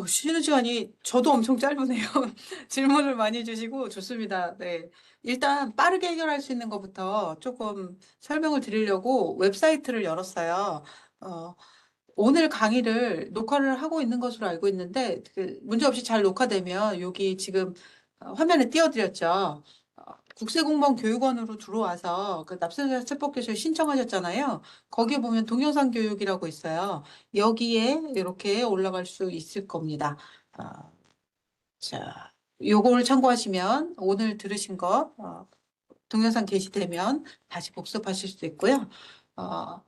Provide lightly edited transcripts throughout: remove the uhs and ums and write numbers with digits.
쉬는 시간이 저도 엄청 짧으네요. 질문을 많이 주시고 좋습니다. 네. 일단 빠르게 해결할 수 있는 것부터 조금 설명을 드리려고 웹사이트를 열었어요. 어, 오늘 강의를 녹화를 하고 있는 것으로 알고 있는데, 문제없이 잘 녹화되면 여기 지금 화면에 띄워드렸죠. 국세공무원 교육원으로 들어와서 그 납세자 첩보교실 신청하셨잖아요. 거기에 보면 동영상 교육이라고 있어요. 여기에 이렇게 올라갈 수 있을 겁니다. 어, 자, 요걸 참고하시면 오늘 들으신 거 동영상 게시되면 다시 복습하실 수 있고요. 어,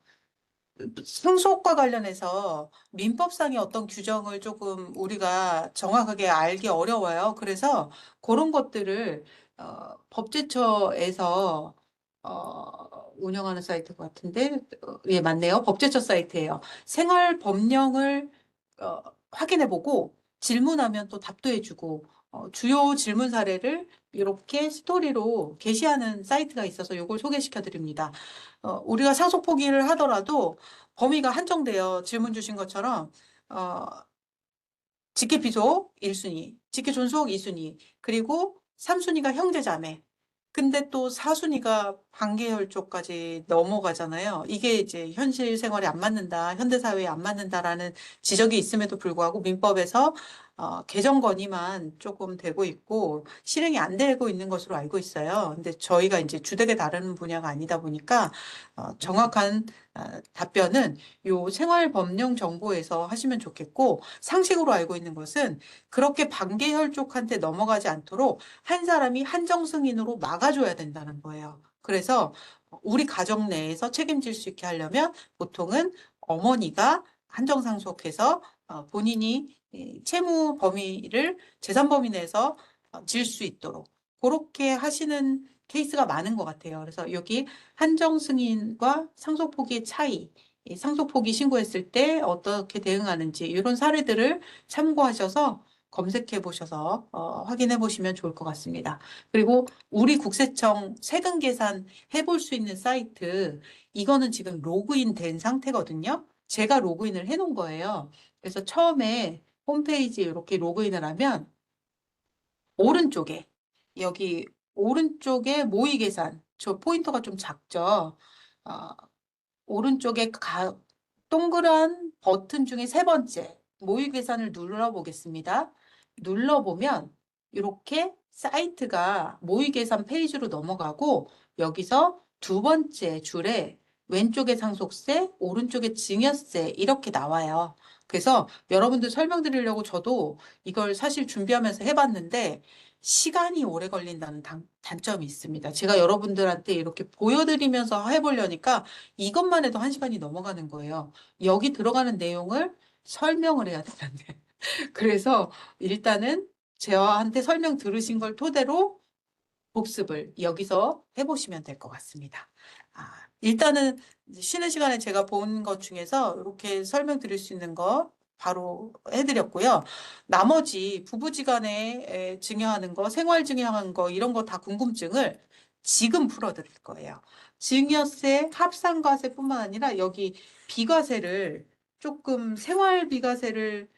승소과 관련해서 민법상의 어떤 규정을 조금 우리가 정확하게 알기 어려워요. 그래서 그런 것들을 법제처에서 운영하는 사이트 같은데, 예, 맞네요. 법제처 사이트예요. 생활 법령을 확인해보고 질문하면 또 답도 해주고 주요 질문 사례를 이렇게 스토리로 게시하는 사이트가 있어서 이걸 소개시켜 드립니다. 우리가 상속 포기를 하더라도 범위가 한정돼요. 질문 주신 것처럼 어, 직계 비속 1순위, 직계 존속 2순위, 그리고 3순위가 형제자매. 근데 또 4순위가 반계열 쪽까지 넘어가잖아요. 이게 이제 현실 생활에 안 맞는다, 현대사회에 안 맞는다라는 지적이 있음에도 불구하고 민법에서 개정 건의만 조금 되고 있고 실행이 안 되고 있는 것으로 알고 있어요. 근데 저희가 이제 주되게 다루는 분야가 아니다 보니까 정확한 답변은 요 생활법령 정보에서 하시면 좋겠고 상식으로 알고 있는 것은 그렇게 반계열 쪽한테 넘어가지 않도록 한 사람이 한정 승인으로 막아줘야 된다는 거예요. 그래서 우리 가정 내에서 책임질 수 있게 하려면 보통은 어머니가 한정상속해서 본인이 채무 범위를 재산 범위 내에서 질 수 있도록 그렇게 하시는 케이스가 많은 것 같아요. 그래서 여기 한정 승인과 상속 포기의 차이, 이 상속 포기 신고했을 때 어떻게 대응하는지 이런 사례들을 참고하셔서 검색해 보셔서 확인해 보시면 좋을 것 같습니다. 그리고 우리 국세청 세금 계산 해볼 수 있는 사이트, 이거는 지금 로그인 된 상태거든요. 제가 로그인을 해 놓은 거예요. 그래서 처음에 홈페이지에 이렇게 로그인을 하면 오른쪽에 여기 오른쪽에 모의 계산, 저 포인터가 좀 작죠. 어, 오른쪽에 동그란 버튼 중에 세 번째 모의 계산을 눌러보겠습니다. 눌러보면 이렇게 사이트가 모의 계산 페이지로 넘어가고 여기서 두 번째 줄에 왼쪽에 상속세, 오른쪽에 증여세 이렇게 나와요. 그래서 여러분들 설명드리려고 저도 이걸 사실 준비하면서 해봤는데 시간이 오래 걸린다는 단점이 있습니다. 제가 여러분들한테 이렇게 보여드리면서 해보려니까 이것만 해도 한 시간이 넘어가는 거예요. 여기 들어가는 내용을 설명을 해야 되는데. 그래서 일단은 저한테 설명 들으신 걸 토대로 복습을 여기서 해보시면 될 것 같습니다. 일단은 쉬는 시간에 제가 본 것 중에서 이렇게 설명드릴 수 있는 거 바로 해드렸고요. 나머지 부부지간에 증여하는 거, 생활 증여하는 거 이런 거 다 궁금증을 지금 풀어드릴 거예요. 증여세, 합산과세뿐만 아니라 여기 비과세를 조금 생활 비과세를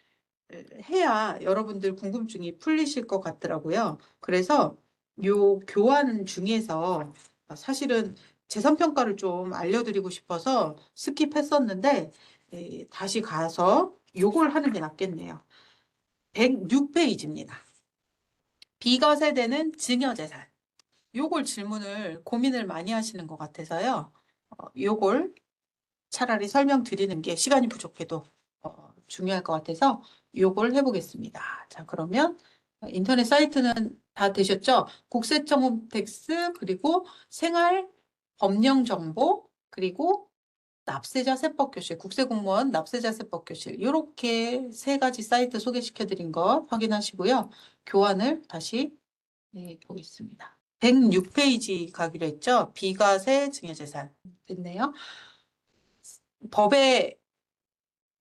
해야 여러분들 궁금증이 풀리실 것 같더라고요. 그래서 요 교환 중에서 사실은 재산평가를 좀 알려드리고 싶어서 스킵했었는데 다시 가서 요걸 하는 게 낫겠네요. 106페이지입니다. 비과세되는 증여재산. 요걸 질문을 고민을 많이 하시는 것 같아서요. 요걸 차라리 설명드리는 게 시간이 부족해도 중요할 것 같아서 요걸 해보겠습니다. 자, 그러면 인터넷 사이트는 다 되셨죠? 국세청 홈택스, 그리고 생활 법령 정보, 그리고 납세자 세법교실, 국세공무원 납세자 세법교실, 이렇게 세 가지 사이트 소개시켜드린 거 확인하시고요. 교환을 다시 보겠습니다. 106페이지 가기로 했죠? 비과세 증여재산. 됐네요. 법에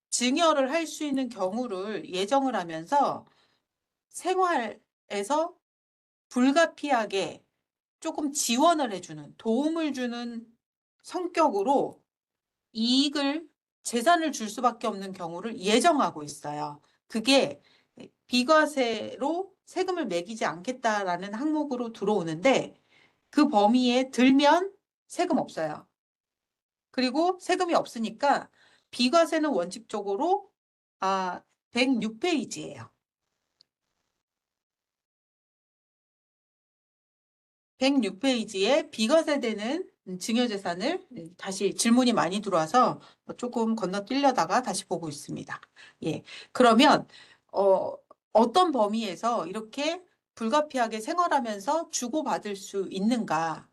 증여를 할 수 있는 경우를 예정을 하면서 생활에서 불가피하게 조금 지원을 해주는, 도움을 주는 성격으로 이익을, 재산을 줄 수밖에 없는 경우를 예정하고 있어요. 그게 비과세로 세금을 매기지 않겠다라는 항목으로 들어오는데 그 범위에 들면 세금 없어요. 그리고 세금이 없으니까 비과세는 원칙적으로 106페이지예요. 106페이지에 비과세되는 증여재산을 다시 질문이 많이 들어와서 조금 건너뛰려다가 다시 보고 있습니다. 예. 그러면 어떤 범위에서 이렇게 불가피하게 생활하면서 주고받을 수 있는가?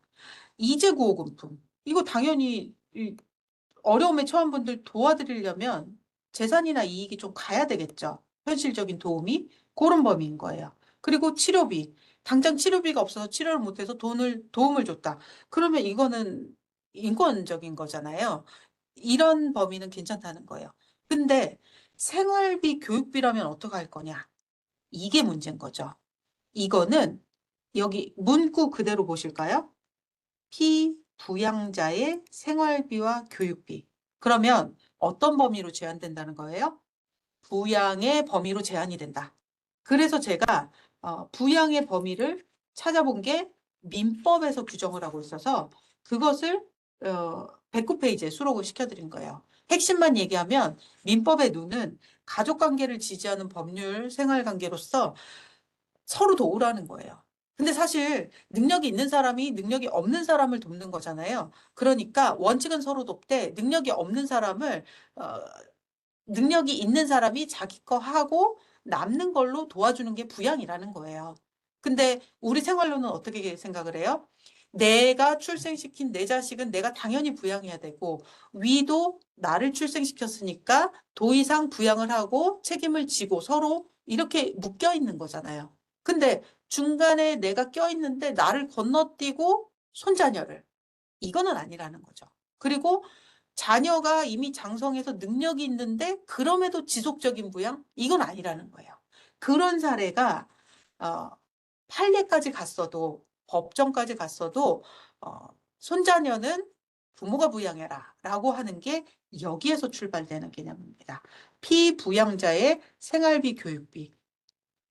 이재구호금품. 이거 당연히 어려움에 처한 분들 도와드리려면 재산이나 이익이 좀 가야 되겠죠. 현실적인 도움이 그런 범위인 거예요. 그리고 치료비. 당장 치료비가 없어서 치료를 못해서 도움을 줬다. 그러면 이거는 인권적인 거잖아요. 이런 범위는 괜찮다는 거예요. 근데 생활비, 교육비라면 어떡할 거냐? 이게 문제인 거죠. 이거는 여기 문구 그대로 보실까요? 피부양자의 생활비와 교육비. 그러면 어떤 범위로 제한된다는 거예요? 부양의 범위로 제한이 된다. 그래서 제가 부양의 범위를 찾아본 게 민법에서 규정을 하고 있어서 그것을 109페이지에 수록을 시켜드린 거예요. 핵심만 얘기하면 민법의 눈은 가족관계를 지지하는 법률 생활관계로서 서로 도우라는 거예요. 근데 사실 능력이 있는 사람이 능력이 없는 사람을 돕는 거잖아요. 그러니까 원칙은 서로 돕되 능력이 없는 사람을 어, 능력이 있는 사람이 자기 거 하고 남는 걸로 도와주는 게 부양이라는 거예요. 근데 우리 생활로는 어떻게 생각을 해요? 내가 출생시킨 내 자식은 내가 당연히 부양해야 되고 위도 나를 출생시켰으니까 도 이상 부양을 하고 책임을 지고 서로 이렇게 묶여 있는 거잖아요. 근데 중간에 내가 껴있는데 나를 건너뛰고 손자녀를 이거는 아니라는 거죠. 그리고 자녀가 이미 장성해서 능력이 있는데 그럼에도 지속적인 부양? 이건 아니라는 거예요. 그런 사례가 어, 판례까지 갔어도 법정까지 갔어도 어, 손자녀는 부모가 부양해라 라고 하는 게 여기에서 출발되는 개념입니다. 피부양자의 생활비 교육비.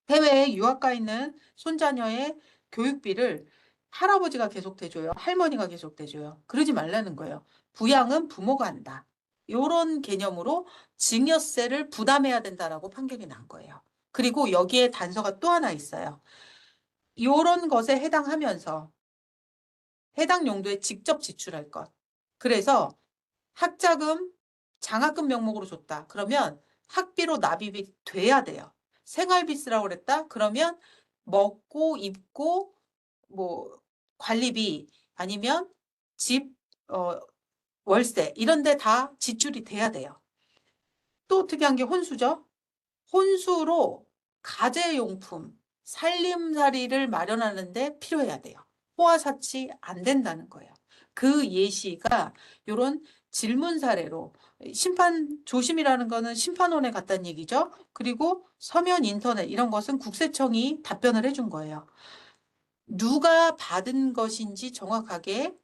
해외에 유학 가 있는 손자녀의 교육비를 할아버지가 계속 대줘요. 할머니가 계속 대줘요. 그러지 말라는 거예요. 부양은 부모가 한다. 이런 개념으로 증여세를 부담해야 된다라고 판결이 난 거예요. 그리고 여기에 단서가 또 하나 있어요. 이런 것에 해당하면서 해당 용도에 직접 지출할 것. 그래서 학자금, 장학금 명목으로 줬다. 그러면 학비로 납입이 돼야 돼요. 생활비 쓰라고 그랬다. 그러면 먹고 입고 뭐 관리비 아니면 집 월세 이런 데 다 지출이 돼야 돼요. 또 특이한 게 혼수죠. 혼수로 가재용품, 살림살이를 마련하는데 필요해야 돼요. 호화사치 안 된다는 거예요. 그 예시가 이런 질문 사례로 심판 조심이라는 거는 심판원에 갔다는 얘기죠. 그리고 서면 인터넷 이런 것은 국세청이 답변을 해준 거예요. 누가 받은 것인지 정확하게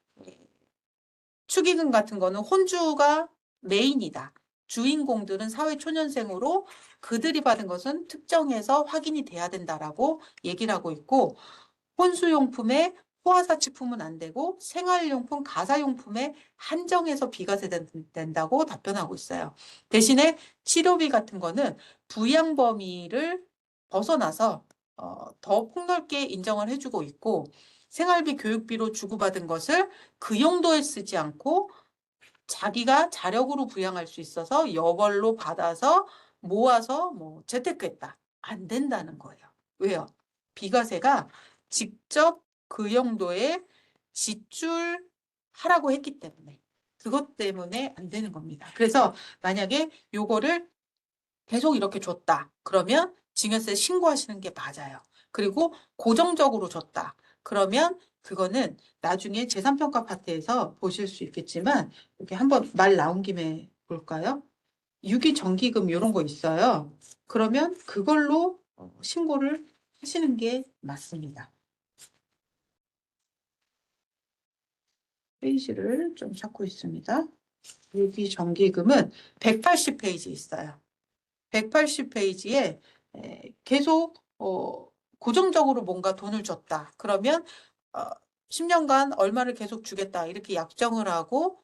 축의금 같은 거는 혼주가 메인이다. 주인공들은 사회초년생으로 그들이 받은 것은 특정해서 확인이 돼야 된다라고 얘기를 하고 있고 혼수용품에 호화사치품은 안 되고 생활용품, 가사용품에 한정해서 비과세 된다고 답변하고 있어요. 대신에 치료비 같은 거는 부양 범위를 벗어나서 더 폭넓게 인정을 해주고 있고 생활비, 교육비로 주고받은 것을 그 용도에 쓰지 않고 자기가 자력으로 부양할 수 있어서 여벌로 받아서 모아서 뭐 재테크했다. 안 된다는 거예요. 왜요? 비과세가 직접 그 용도에 지출하라고 했기 때문에 그것 때문에 안 되는 겁니다. 그래서 만약에 요거를 계속 이렇게 줬다. 그러면 증여세 신고하시는 게 맞아요. 그리고 고정적으로 줬다. 그러면 그거는 나중에 재산평가 파트에서 보실 수 있겠지만 이렇게 한번 말 나온 김에 볼까요? 유기정기금 이런 거 있어요. 그러면 그걸로 신고를 하시는 게 맞습니다. 페이지를 좀 찾고 있습니다. 유기정기금은 180페이지 있어요. 180페이지에 계속 고정적으로 뭔가 돈을 줬다. 그러면 어, 10년간 얼마를 계속 주겠다. 이렇게 약정을 하고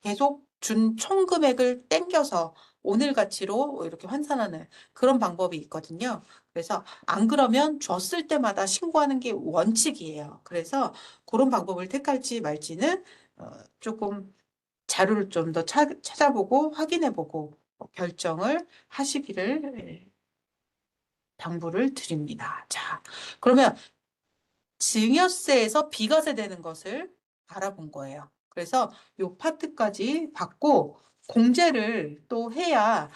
계속 준 총 금액을 땡겨서 오늘 가치로 이렇게 환산하는 그런 방법이 있거든요. 그래서 안 그러면 줬을 때마다 신고하는 게 원칙이에요. 그래서 그런 방법을 택할지 말지는 조금 자료를 좀 더 찾아보고 확인해보고 결정을 하시기를 당부를 드립니다. 자, 그러면 증여세에서 비과세 되는 것을 알아본 거예요. 그래서 요 파트까지 받고 공제를 또 해야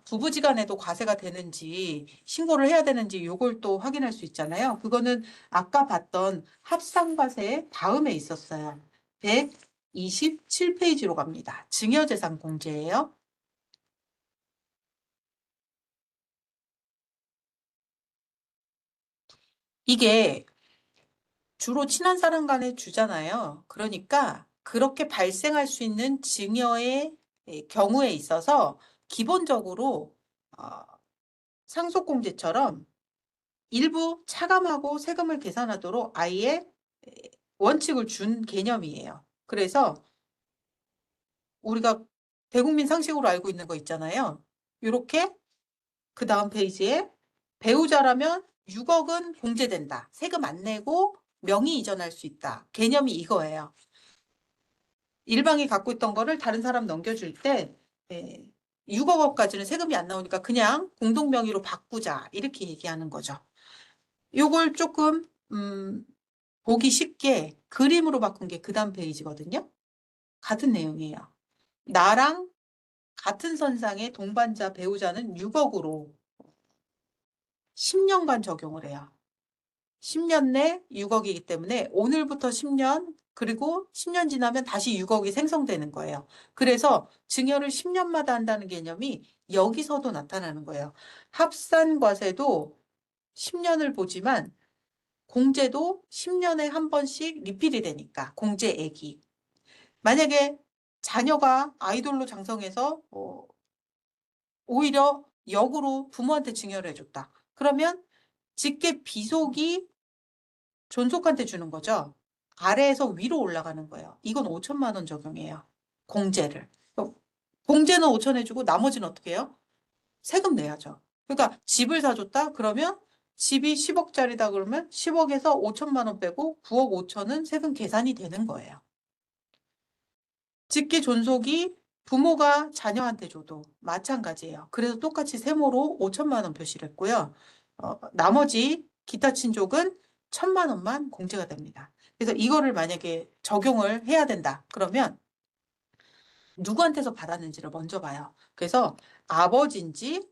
부부지간에도 과세가 되는지 신고를 해야 되는지 요걸 또 확인할 수 있잖아요. 그거는 아까 봤던 합산과세 다음에 있었어요. 127페이지로 갑니다. 증여재산 공제예요. 이게 주로 친한 사람 간에 주잖아요. 그러니까 그렇게 발생할 수 있는 증여의 경우에 있어서 기본적으로 어, 상속공제처럼 일부 차감하고 세금을 계산하도록 아예 원칙을 준 개념이에요. 그래서 우리가 대국민 상식으로 알고 있는 거 있잖아요. 이렇게 그 다음 페이지에 배우자라면 6억은 공제된다. 세금 안 내고 명의 이전할 수 있다. 개념이 이거예요. 일방이 갖고 있던 거를 다른 사람 넘겨줄 때 6억까지는 세금이 안 나오니까 그냥 공동 명의로 바꾸자 이렇게 얘기하는 거죠. 요걸 조금 보기 쉽게 그림으로 바꾼 게 그 다음 페이지거든요. 같은 내용이에요. 나랑 같은 선상의 동반자 배우자는 6억으로 10년간 적용을 해요. 10년 내 6억이기 때문에 오늘부터 10년 그리고 10년 지나면 다시 6억이 생성되는 거예요. 그래서 증여를 10년마다 한다는 개념이 여기서도 나타나는 거예요. 합산과세도 10년을 보지만 공제도 10년에 한 번씩 리필이 되니까 공제액이. 만약에 자녀가 아이돌로 장성해서 오히려 역으로 부모한테 증여를 해줬다. 그러면 직계 비속이 존속한테 주는 거죠. 아래에서 위로 올라가는 거예요. 이건 5천만 원 적용해요. 공제를. 공제는 5천 해주고 나머지는 어떻게 해요? 세금 내야죠. 그러니까 집을 사줬다? 그러면 집이 10억짜리다 그러면 10억에서 5천만 원 빼고 9억 5천은 세금 계산이 되는 거예요. 직계 존속이 부모가 자녀한테 줘도 마찬가지예요. 그래서 똑같이 세모로 5천만 원 표시를 했고요. 나머지 기타 친족은 1천만 원만 공제가 됩니다. 그래서 이거를 만약에 적용을 해야 된다. 그러면 누구한테서 받았는지를 먼저 봐요. 그래서 아버지인지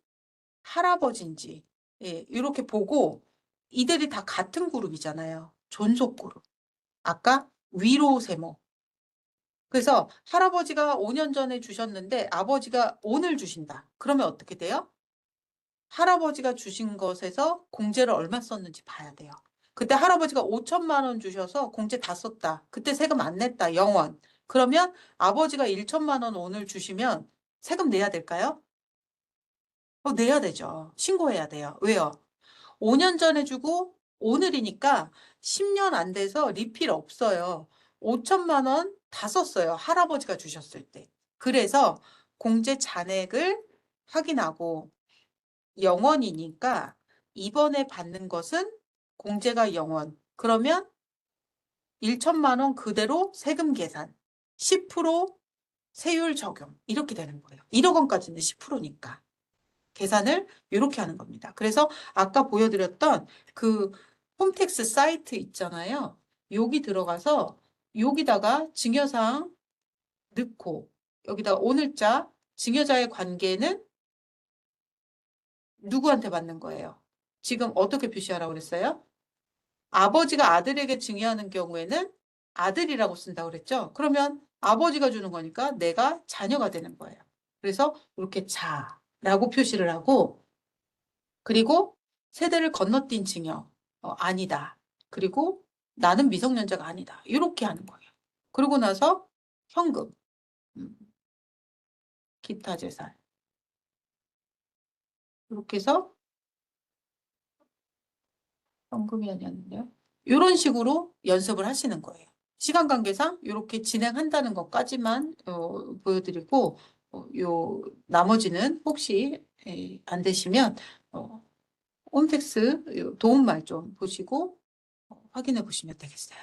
할아버지인지 이렇게 보고 이들이 다 같은 그룹이잖아요. 존속 그룹. 아까 위로 세모. 그래서 할아버지가 5년 전에 주셨는데 아버지가 오늘 주신다. 그러면 어떻게 돼요? 할아버지가 주신 것에서 공제를 얼마 썼는지 봐야 돼요. 그때 할아버지가 5천만 원 주셔서 공제 다 썼다. 그때 세금 안 냈다. 0원. 그러면 아버지가 1천만 원 오늘 주시면 세금 내야 될까요? 내야 되죠. 신고해야 돼요. 왜요? 5년 전에 주고 오늘이니까 10년 안 돼서 리필 없어요. 5천만 원 다 썼어요. 할아버지가 주셨을 때. 그래서 공제 잔액을 확인하고 0원이니까 이번에 받는 것은 공제가 0원. 그러면 1천만 원 그대로 세금 계산. 10% 세율 적용. 이렇게 되는 거예요. 1억 원까지는 10%니까. 계산을 이렇게 하는 겁니다. 그래서 아까 보여드렸던 그 홈택스 사이트 있잖아요. 여기 들어가서 여기다가 증여사항 넣고 여기다가 오늘자 증여자의 관계는 누구한테 받는 거예요? 지금 어떻게 표시하라고 그랬어요? 아버지가 아들에게 증여하는 경우에는 아들이라고 쓴다고 그랬죠? 그러면 아버지가 주는 거니까 내가 자녀가 되는 거예요. 그래서 이렇게 자라고 표시를 하고 그리고 세대를 건너뛴 증여, 아니다. 그리고 나는 미성년자가 아니다. 이렇게 하는 거예요. 그러고 나서 현금, 음, 기타 재산. 이렇게 해서 현금이 아니었는데요. 이런 식으로 연습을 하시는 거예요. 시간 관계상 이렇게 진행한다는 것까지만 보여드리고 요 나머지는 혹시 안 되시면 홈택스 도움말 좀 보시고 확인해 보시면 되겠어요.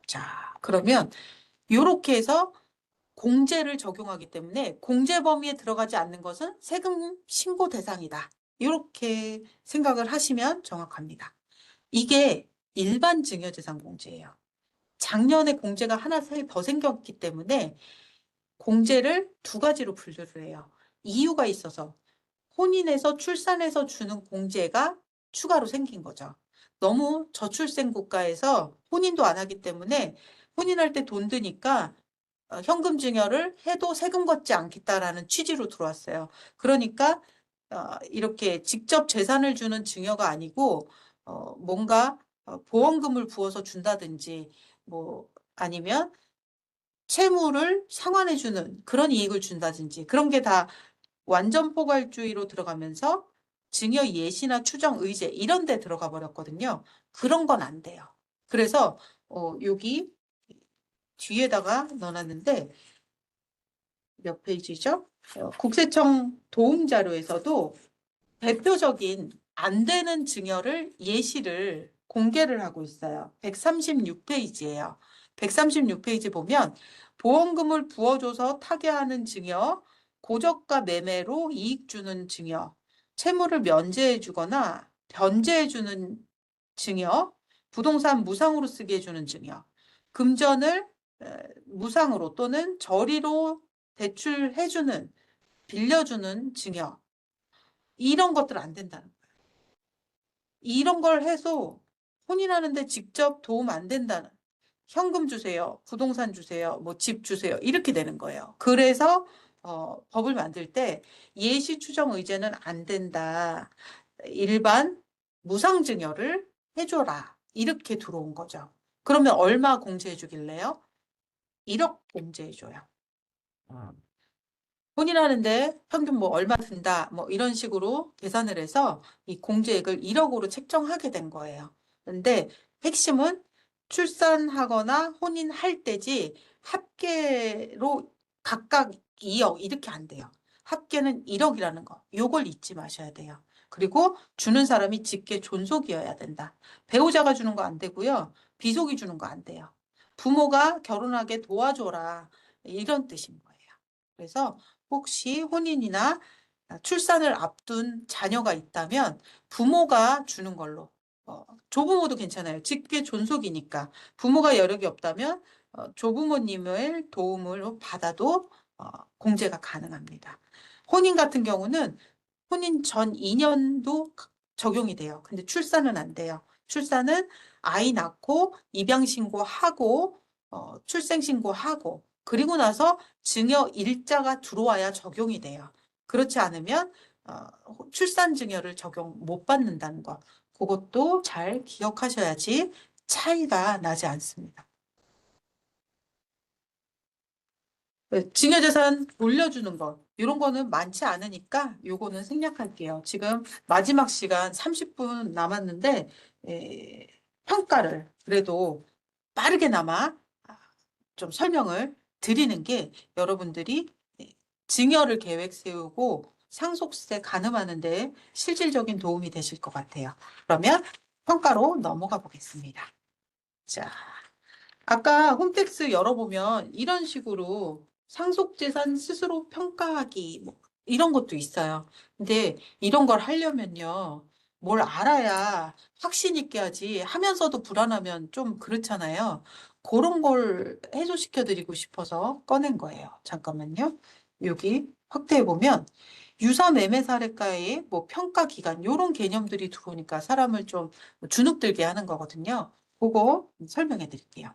자, 그러면 이렇게 해서 공제를 적용하기 때문에 공제 범위에 들어가지 않는 것은 세금 신고 대상이다. 이렇게 생각을 하시면 정확합니다. 이게 일반 증여재산 공제예요. 작년에 공제가 하나 더 생겼기 때문에 공제를 두 가지로 분류를 해요. 이유가 있어서 혼인해서 출산해서 주는 공제가 추가로 생긴 거죠. 너무 저출생 국가에서 혼인도 안 하기 때문에 혼인할 때 돈 드니까 현금 증여를 해도 세금 걷지 않겠다라는 취지로 들어왔어요. 그러니까 이렇게 직접 재산을 주는 증여가 아니고 뭔가 보험금을 부어서 준다든지 뭐 아니면 채무를 상환해 주는 그런 이익을 준다든지 그런 게 다 완전 포괄주의로 들어가면서 증여 예시나 추정 의제 이런 데 들어가 버렸거든요. 그런 건 안 돼요. 그래서 여기 뒤에다가 넣어놨는데 몇 페이지죠? 국세청 도움 자료에서도 대표적인 안 되는 증여를 예시를 공개를 하고 있어요. 136페이지예요. 136페이지 보면 보험금을 부어줘서 타개하는 증여, 고저가 매매로 이익 주는 증여, 채무를 면제해 주거나 변제해 주는 증여, 부동산 무상으로 쓰게 해주는 증여, 금전을 무상으로 또는 저리로 대출해주는, 빌려주는 증여, 이런 것들 안 된다는 거예요. 이런 걸 해서 혼인하는데 직접 도움 안 된다는, 현금 주세요, 부동산 주세요, 뭐 집 주세요, 이렇게 되는 거예요. 그래서 법을 만들 때 예시 추정 의제는 안 된다. 일반 무상증여를 해줘라. 이렇게 들어온 거죠. 그러면 얼마 공제해 주길래요? 1억 공제해 줘요. 혼인하는데 평균 뭐 얼마 든다. 뭐 이런 식으로 계산을 해서 이 공제액을 1억으로 책정하게 된 거예요. 근데 핵심은 출산하거나 혼인할 때지 합계로 각각 2억 이렇게 안 돼요. 합계는 1억이라는 거. 요걸 잊지 마셔야 돼요. 그리고 주는 사람이 직계 존속이어야 된다. 배우자가 주는 거 안 되고요. 비속이 주는 거 안 돼요. 부모가 결혼하게 도와줘라. 이런 뜻인 거예요. 그래서 혹시 혼인이나 출산을 앞둔 자녀가 있다면 부모가 주는 걸로 조부모도 괜찮아요. 직계 존속이니까 부모가 여력이 없다면 조부모님을 도움을 받아도 공제가 가능합니다. 혼인 같은 경우는 혼인 전 2년도 적용이 돼요. 근데 출산은 안 돼요. 출산은 아이 낳고 입양 신고하고 출생 신고하고 그리고 나서 증여 일자가 들어와야 적용이 돼요. 그렇지 않으면 출산 증여를 적용 못 받는다는 거. 그것도 잘 기억하셔야지 차이가 나지 않습니다. 증여재산 돌려주는 것, 이런 거는 많지 않으니까 요거는 생략할게요. 지금 마지막 시간 30분 남았는데 평가를 그래도 빠르게나마 좀 설명을 드리는 게 여러분들이 증여를 계획 세우고 상속세 가늠하는데 실질적인 도움이 되실 것 같아요. 그러면 평가로 넘어가 보겠습니다. 자, 아까 홈택스 열어보면 이런 식으로 상속재산 스스로 평가하기 뭐 이런 것도 있어요. 근데 이런 걸 하려면요. 뭘 알아야 확신 있게 하지 하면서도 불안하면 좀 그렇잖아요. 그런 걸 해소시켜 드리고 싶어서 꺼낸 거예요. 잠깐만요. 여기 확대해 보면 유사 매매 사례가의 뭐 평가 기간 이런 개념들이 들어오니까 사람을 좀 주눅들게 하는 거거든요. 그거 설명해 드릴게요.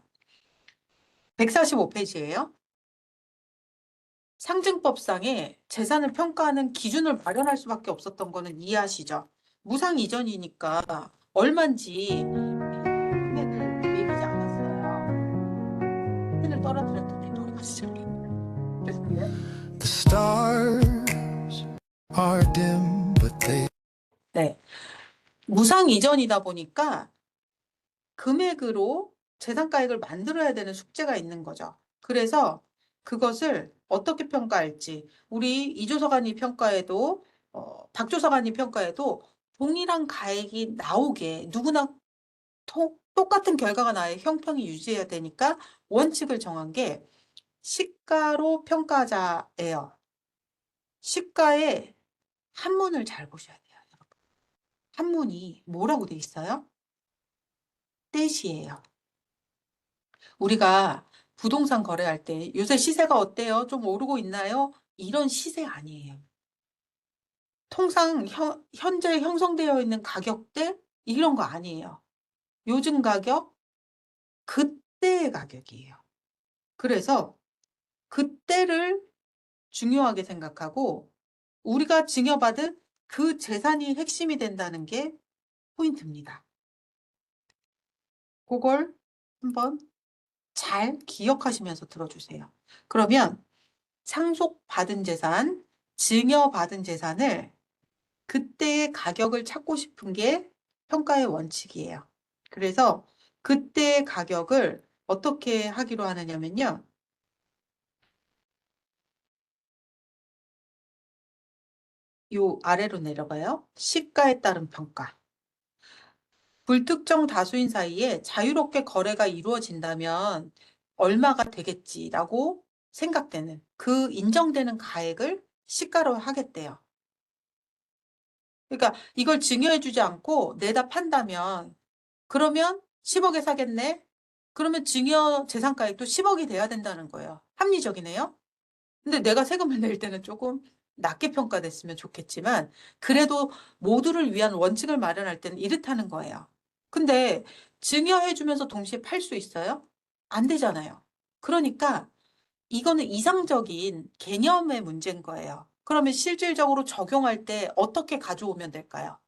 145페이지예요. 상증법상에 재산을 평가하는 기준을 마련할 수밖에 없었던 거는 이해하시죠? 무상 이전이니까 얼마인지 금액을 매기지 않았어요. 펜을 떨어뜨렸더니 노래가 시작해요. 그래서 The stars are dim, but they 무상 이전이다 보니까 금액으로 재산가액을 만들어야 되는 숙제가 있는 거죠. 그래서 그것을 어떻게 평가할지 우리 이조서관이 평가에도 박조서관이 평가에도 동일한 가액이 나오게 누구나 똑같은 결과가 나야 형평이 유지해야 되니까 원칙을 정한 게 시가로 평가자예요. 시가의 한문을 잘 보셔야 돼요, 여러분. 한문이 뭐라고 돼 있어요? 떼시예요. 우리가 부동산 거래할 때 요새 시세가 어때요? 좀 오르고 있나요? 이런 시세 아니에요. 통상 현재 형성되어 있는 가격대 이런 거 아니에요. 요즘 가격, 그때의 가격이에요. 그래서 그때를 중요하게 생각하고 우리가 증여받은 그 재산이 핵심이 된다는 게 포인트입니다. 그걸 한번 잘 기억하시면서 들어주세요. 그러면 상속받은 재산, 증여받은 재산을 그때의 가격을 찾고 싶은 게 평가의 원칙이에요. 그래서 그때의 가격을 어떻게 하기로 하느냐면요. 요 아래로 내려가요. 시가에 따른 평가. 불특정 다수인 사이에 자유롭게 거래가 이루어진다면 얼마가 되겠지라고 생각되는 그 인정되는 가액을 시가로 하겠대요. 그러니까 이걸 증여해주지 않고 내다 판다면 그러면 10억에 사겠네? 그러면 증여 재산가액도 10억이 돼야 된다는 거예요. 합리적이네요. 근데 내가 세금을 낼 때는 조금 낮게 평가됐으면 좋겠지만 그래도 모두를 위한 원칙을 마련할 때는 이렇다는 거예요. 근데 증여해주면서 동시에 팔 수 있어요? 안 되잖아요. 그러니까 이거는 이상적인 개념의 문제인 거예요. 그러면 실질적으로 적용할 때 어떻게 가져오면 될까요?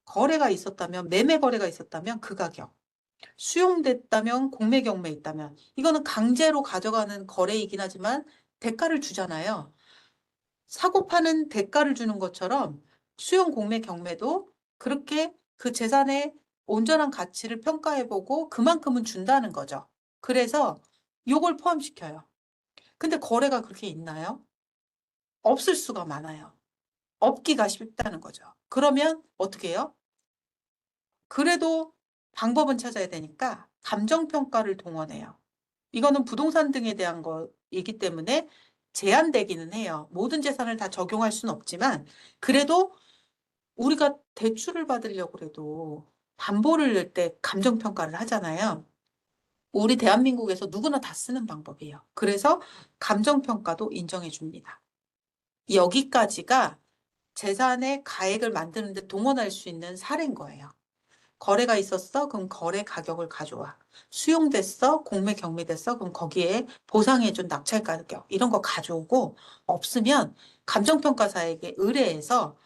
거래가 있었다면, 매매 거래가 있었다면 그 가격. 수용됐다면, 공매 경매 있다면. 이거는 강제로 가져가는 거래이긴 하지만 대가를 주잖아요. 사고 파는 대가를 주는 것처럼 수용 공매 경매도 그렇게 그 재산의 온전한 가치를 평가해보고 그만큼은 준다는 거죠. 그래서 요걸 포함시켜요. 근데 거래가 그렇게 있나요? 없을 수가 많아요. 없기가 쉽다는 거죠. 그러면 어떻게 해요? 그래도 방법은 찾아야 되니까 감정평가를 동원해요. 이거는 부동산 등에 대한 거이기 때문에 제한되기는 해요. 모든 재산을 다 적용할 수는 없지만 그래도 우리가 대출을 받으려고 해도 담보를 낼 때 감정평가를 하잖아요. 우리 대한민국에서 누구나 다 쓰는 방법이에요. 그래서 감정평가도 인정해 줍니다. 여기까지가 재산의 가액을 만드는데 동원할 수 있는 사례인 거예요. 거래가 있었어? 그럼 거래 가격을 가져와. 수용됐어? 공매 경매됐어? 그럼 거기에 보상해준 낙찰 가격 이런 거 가져오고 없으면 감정평가사에게 의뢰해서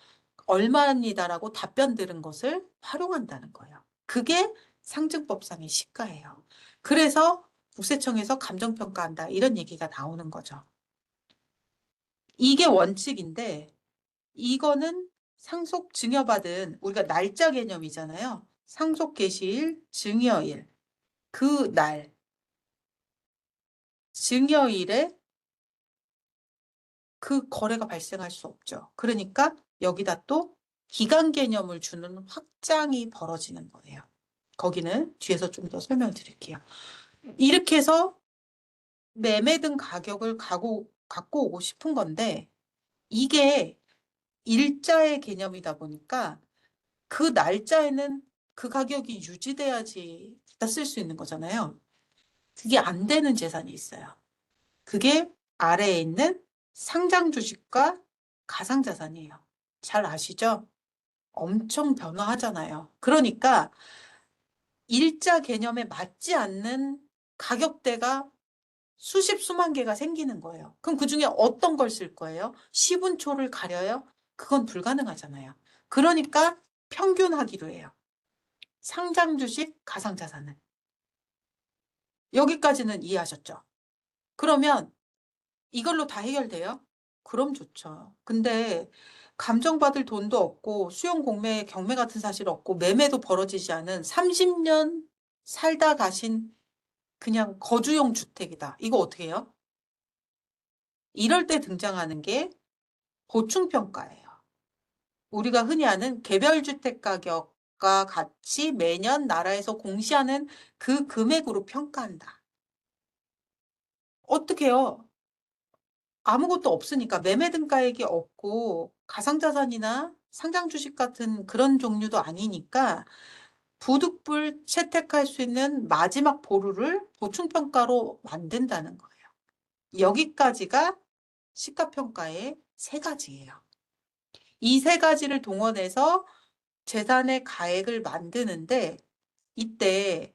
얼마입니다라고 답변 들은 것을 활용한다는 거예요. 그게 상증법상의 시가예요. 그래서 국세청에서 감정평가한다 이런 얘기가 나오는 거죠. 이게 원칙인데 이거는 상속 증여받은 우리가 날짜 개념이잖아요. 상속 개시일, 증여일. 그 날, 증여일에 그 거래가 발생할 수 없죠. 그러니까 여기다 또 기간 개념을 주는 확장이 벌어지는 거예요. 거기는 뒤에서 좀 더 설명을 드릴게요. 이렇게 해서 매매 등 가격을 갖고 오고 싶은 건데 이게 일자의 개념이다 보니까 그 날짜에는 그 가격이 유지돼야지 쓸 수 있는 거잖아요. 그게 안 되는 재산이 있어요. 그게 아래에 있는 상장 주식과 가상자산이에요. 잘 아시죠? 엄청 변화하잖아요. 그러니까 일자 개념에 맞지 않는 가격대가 수십 수만 개가 생기는 거예요. 그럼 그중에 어떤 걸 쓸 거예요? 시분초를 가려요? 그건 불가능하잖아요. 그러니까 평균하기로 해요. 상장 주식, 가상자산은. 여기까지는 이해하셨죠? 그러면 이걸로 다 해결돼요? 그럼 좋죠. 근데 감정받을 돈도 없고 수용 공매, 경매 같은 사실 없고 매매도 벌어지지 않은 30년 살다 가신 그냥 거주용 주택이다. 이거 어떻게 해요? 이럴 때 등장하는 게 보충평가예요. 우리가 흔히 아는 개별주택 가격과 같이 매년 나라에서 공시하는 그 금액으로 평가한다. 어떻게 해요? 아무것도 없으니까 매매 등가액이 없고 가상자산이나 상장 주식 같은 그런 종류도 아니니까 부득불 채택할 수 있는 마지막 보루를 보충평가로 만든다는 거예요. 여기까지가 시가평가의 세 가지예요. 이 세 가지를 동원해서 재산의 가액을 만드는데 이때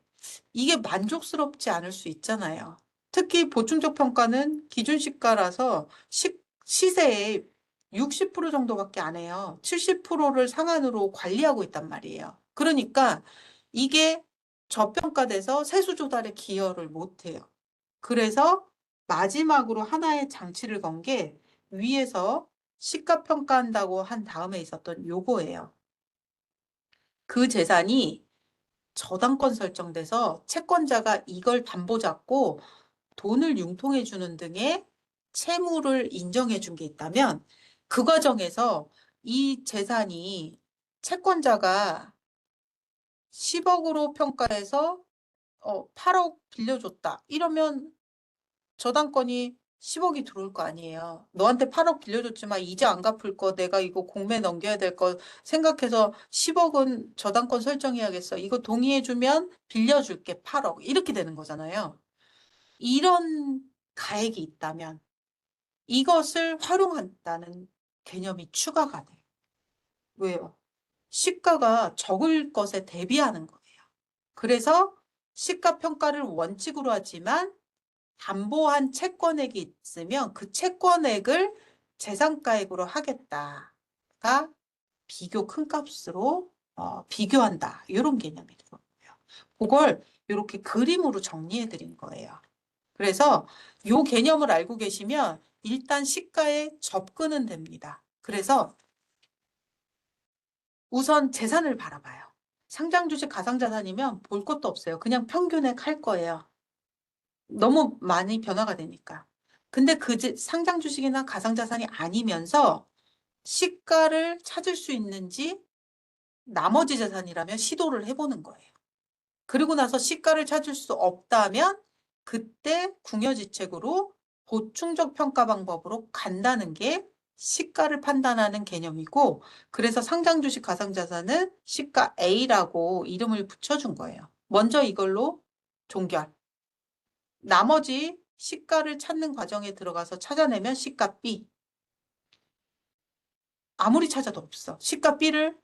이게 만족스럽지 않을 수 있잖아요. 특히 보충적 평가는 기준시가라서 시세의 60% 정도밖에 안 해요. 70%를 상한으로 관리하고 있단 말이에요. 그러니까 이게 저평가돼서 세수 조달에 기여를 못해요. 그래서 마지막으로 하나의 장치를 건 게 위에서 시가평가한다고 한 다음에 있었던 요거예요. 그 재산이 저당권 설정돼서 채권자가 이걸 담보 잡고 돈을 융통해 주는 등의 채무를 인정해 준 게 있다면 그 과정에서 이 재산이 채권자가 10억으로 평가해서 8억 빌려줬다. 이러면 저당권이 10억이 들어올 거 아니에요. 너한테 8억 빌려줬지만 이제 안 갚을 거 내가 이거 공매 넘겨야 될 거 생각해서 10억은 저당권 설정해야겠어. 이거 동의해주면 빌려줄게 8억. 이렇게 되는 거잖아요. 이런 가액이 있다면 이것을 활용한다는 개념이 추가가 돼요. 왜요? 시가가 적을 것에 대비하는 거예요. 그래서 시가 평가를 원칙으로 하지만 담보한 채권액이 있으면 그 채권액을 재산가액으로 하겠다가 비교 큰 값으로 비교한다. 이런 개념이 들어요. 그걸 이렇게 그림으로 정리해 드린 거예요. 그래서 이 개념을 알고 계시면 일단 시가에 접근은 됩니다. 그래서 우선 재산을 바라봐요. 상장주식 가상자산이면 볼 것도 없어요. 그냥 평균액 할 거예요. 너무 많이 변화가 되니까. 근데 그 상장 주식이나 가상자산이 아니면서 시가를 찾을 수 있는지 나머지 재산이라면 시도를 해보는 거예요. 그리고 나서 시가를 찾을 수 없다면 그때 궁여지책으로 보충적 평가 방법으로 간다는 게 시가를 판단하는 개념이고 그래서 상장 주식 가상자산은 시가 A라고 이름을 붙여준 거예요. 먼저 이걸로 종결. 나머지 시가를 찾는 과정에 들어가서 찾아내면 시가 B. 아무리 찾아도 없어. 시가 B를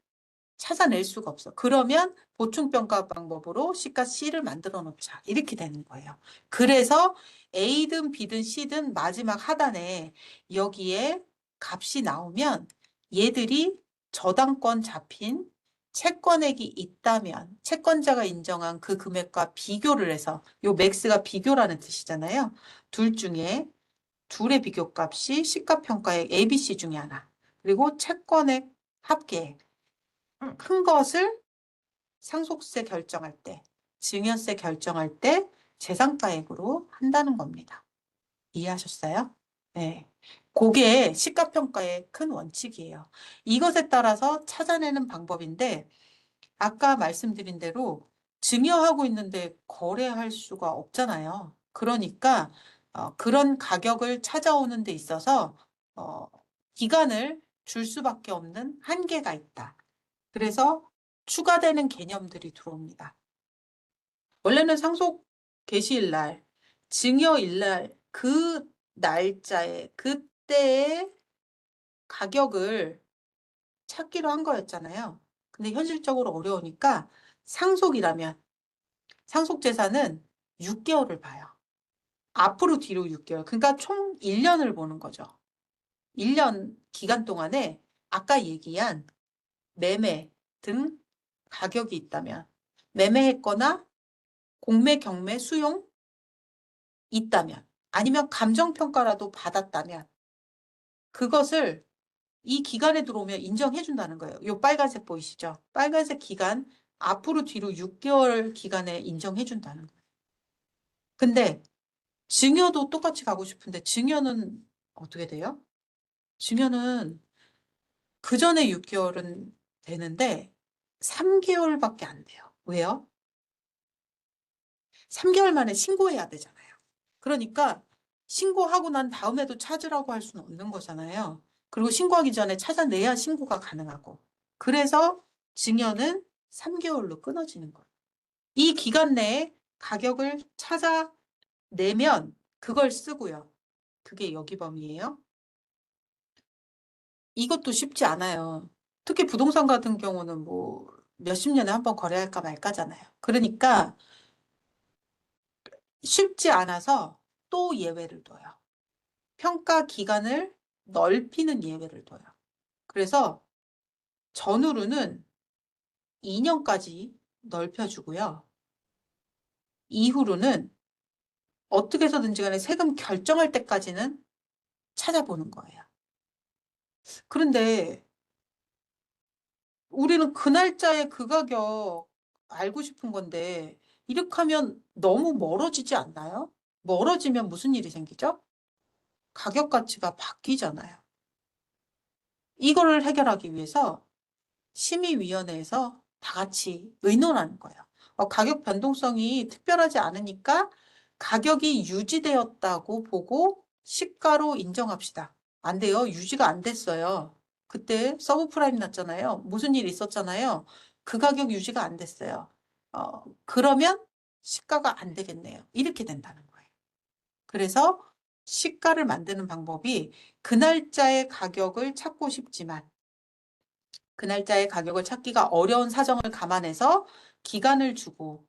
찾아낼 수가 없어. 그러면 보충평가 방법으로 시가 C를 만들어 놓자. 이렇게 되는 거예요. 그래서 A든 B든 C든 마지막 하단에 여기에 값이 나오면 얘들이 저당권 잡힌 채권액이 있다면 채권자가 인정한 그 금액과 비교를 해서 요 맥스가 비교라는 뜻이잖아요. 둘 중에 둘의 비교값이 시가평가액 ABC 중에 하나. 그리고 채권액 합계액. 큰 것을 상속세 결정할 때, 증여세 결정할 때 재산가액으로 한다는 겁니다. 이해하셨어요? 네. 그게 시가평가의 큰 원칙이에요. 이것에 따라서 찾아내는 방법인데 아까 말씀드린 대로 증여하고 있는데 거래할 수가 없잖아요. 그러니까 그런 가격을 찾아오는 데 있어서 어, 기간을 줄 수밖에 없는 한계가 있다. 그래서 추가되는 개념들이 들어옵니다. 원래는 상속 개시일 날, 증여일 날, 그 날짜에, 그때의 가격을 찾기로 한 거였잖아요. 근데 현실적으로 어려우니까 상속이라면, 상속재산은 6개월을 봐요. 앞으로 뒤로 6개월. 그러니까 총 1년을 보는 거죠. 1년 기간 동안에 아까 얘기한 매매 등 가격이 있다면, 매매했거나 공매, 경매, 수용 있다면, 아니면 감정평가라도 받았다면, 그것을 이 기간에 들어오면 인정해 준다는 거예요. 요 빨간색 보이시죠? 빨간색 기간 앞으로 뒤로 6개월 기간에 인정해 준다는 거예요. 근데 증여도 똑같이 가고 싶은데 증여는 어떻게 돼요? 증여는 그 전에 6개월은 되는데 3개월밖에 안 돼요. 왜요? 3개월 만에 신고해야 되잖아요. 그러니까 신고하고 난 다음에도 찾으라고 할 수는 없는 거잖아요. 그리고 신고하기 전에 찾아내야 신고가 가능하고. 그래서 증여는 3개월로 끊어지는 거예요. 이 기간 내에 가격을 찾아내면 그걸 쓰고요. 그게 여기 범위예요. 이것도 쉽지 않아요. 특히 부동산 같은 경우는 뭐 몇십 년에 한 번 거래할까 말까잖아요. 그러니까 쉽지 않아서 또 예외를 둬요. 평가 기간을 넓히는 예외를 둬요. 그래서 전후로는 2년까지 넓혀주고요. 이후로는 어떻게 해서든지 간에 세금 결정할 때까지는 찾아보는 거예요. 그런데 우리는 그 날짜에 그 가격 알고 싶은 건데 이렇게 하면 너무 멀어지지 않나요? 멀어지면 무슨 일이 생기죠? 가격 가치가 바뀌잖아요. 이거를 해결하기 위해서 심의위원회에서 다 같이 의논하는 거예요. 가격 변동성이 특별하지 않으니까 가격이 유지되었다고 보고 시가로 인정합시다. 안 돼요. 유지가 안 됐어요. 그때 서브프라임 났잖아요. 무슨 일이 있었잖아요. 그 가격 유지가 안 됐어요. 그러면 시가가 안 되겠네요. 이렇게 된다는 거예요. 그래서 시가를 만드는 방법이 그 날짜의 가격을 찾고 싶지만 그 날짜의 가격을 찾기가 어려운 사정을 감안해서 기간을 주고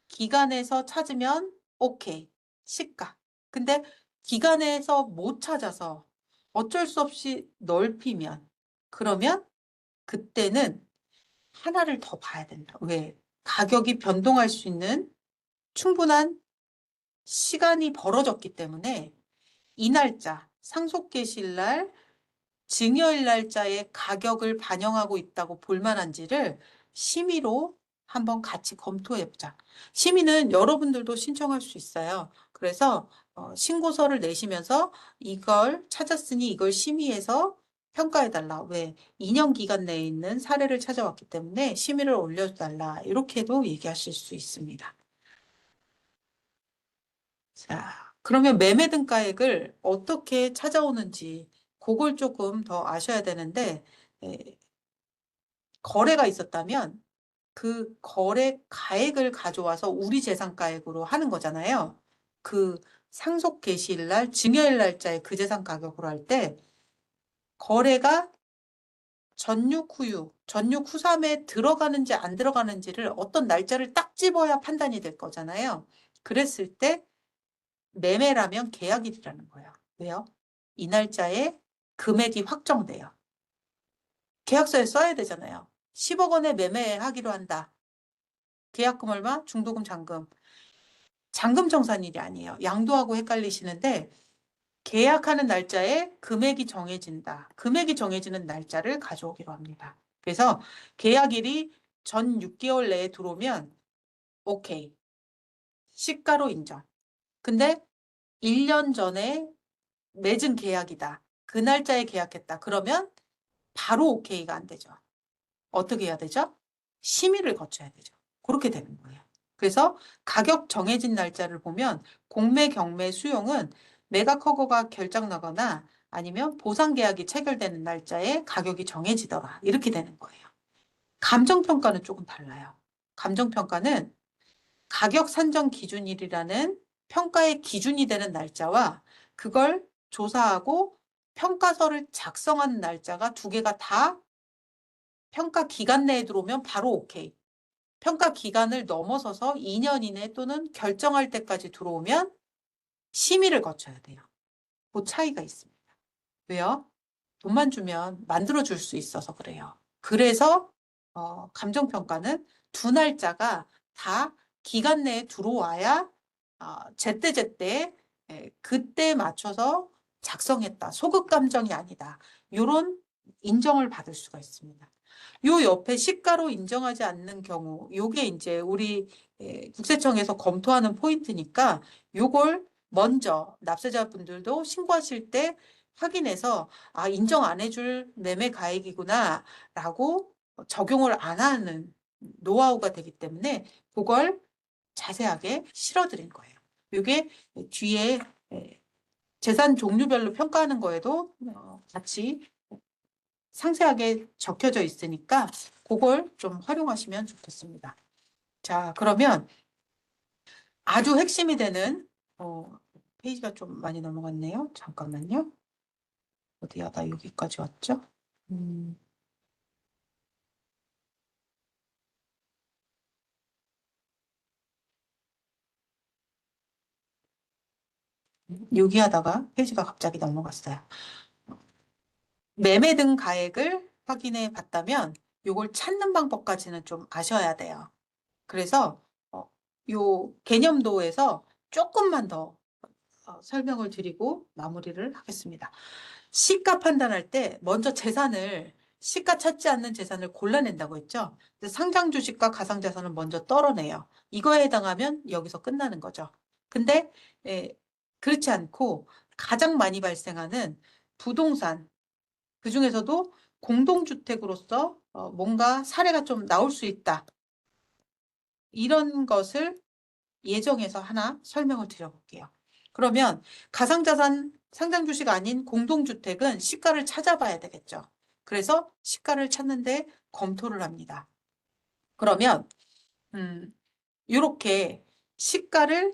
기간에서 찾으면 오케이, 시가. 근데 기간에서 못 찾아서 어쩔 수 없이 넓히면 그러면 그때는 하나를 더 봐야 된다. 왜? 가격이 변동할 수 있는 충분한 시간이 벌어졌기 때문에 이 날짜, 상속개시일 증여일 날짜의 가격을 반영하고 있다고 볼 만한지를 심의로 한번 같이 검토해 보자. 심의는 여러분들도 신청할 수 있어요. 그래서 신고서를 내시면서 이걸 찾았으니 이걸 심의해서 평가해 달라. 왜? 2년 기간 내에 있는 사례를 찾아왔기 때문에 심의를 올려달라. 이렇게도 얘기하실 수 있습니다. 자, 그러면 매매 등가액을 어떻게 찾아오는지 그걸 조금 더 아셔야 되는데 에, 거래가 있었다면 그 거래 가액을 가져와서 우리 재산가액으로 하는 거잖아요. 그 상속 개시일 날, 증여일 날짜에 그 재산 가격으로 할 때 거래가 전육 후유, 전육 후삼에 들어가는지 안 들어가는지를 어떤 날짜를 딱 집어야 판단이 될 거잖아요. 그랬을 때 매매라면 계약일이라는 거예요. 왜요? 이 날짜에 금액이 확정돼요. 계약서에 써야 되잖아요. 10억 원에 매매하기로 한다. 계약금 얼마? 중도금 잔금. 잔금 정산일이 아니에요. 양도하고 헷갈리시는데 계약하는 날짜에 금액이 정해진다. 금액이 정해지는 날짜를 가져오기로 합니다. 그래서 계약일이 전 6개월 내에 들어오면 오케이. 시가로 인정. 근데 1년 전에 맺은 계약이다. 그 날짜에 계약했다. 그러면 바로 오케이가 안 되죠. 어떻게 해야 되죠? 심의를 거쳐야 되죠. 그렇게 되는 거예요. 그래서 가격 정해진 날짜를 보면 공매, 경매, 수용은 매각 허가가 결정 나거나 아니면 보상 계약이 체결되는 날짜에 가격이 정해지더라. 이렇게 되는 거예요. 감정평가는 조금 달라요. 감정평가는 가격 산정 기준일이라는 평가의 기준이 되는 날짜와 그걸 조사하고 평가서를 작성하는 날짜가 두 개가 다 평가 기간 내에 들어오면 바로 오케이. 평가 기간을 넘어서서 2년 이내 또는 결정할 때까지 들어오면 심의를 거쳐야 돼요. 그 차이가 있습니다. 왜요? 돈만 주면 만들어줄 수 있어서 그래요. 그래서 감정평가는 두 날짜가 다 기간 내에 들어와야 제때제때 그때 맞춰서 작성했다. 소극 감정이 아니다. 이런 인정을 받을 수가 있습니다. 요 옆에 시가로 인정하지 않는 경우, 요게 이제 우리 국세청에서 검토하는 포인트니까 요걸 먼저 납세자분들도 신고하실 때 확인해서 아, 인정 안 해줄 매매 가액이구나 라고 적용을 안 하는 노하우가 되기 때문에 그걸 자세하게 실어드린 거예요. 요게 뒤에 재산 종류별로 평가하는 거에도 같이 상세하게 적혀져 있으니까 그걸 좀 활용하시면 좋겠습니다. 자, 그러면 아주 핵심이 되는 페이지가 좀 많이 넘어갔네요. 잠깐만요. 어디야? 나 여기까지 왔죠? 음, 여기 하다가 페이지가 갑자기 넘어갔어요. 매매 등 가액을 확인해 봤다면 이걸 찾는 방법까지는 좀 아셔야 돼요. 그래서 요 개념도에서 조금만 더 설명을 드리고 마무리를 하겠습니다. 시가 판단할 때 먼저 시가 찾지 않는 재산을 골라낸다고 했죠. 상장 주식과 가상 자산을 먼저 떨어내요. 이거에 해당하면 여기서 끝나는 거죠. 근데 그렇지 않고 가장 많이 발생하는 부동산, 그중에서도 공동주택으로서 뭔가 사례가 좀 나올 수 있다. 이런 것을 예정해서 하나 설명을 드려볼게요. 그러면 가상자산 상장 주식 아닌 공동주택은 시가를 찾아봐야 되겠죠. 그래서 시가를 찾는데 검토를 합니다. 그러면 이렇게 시가를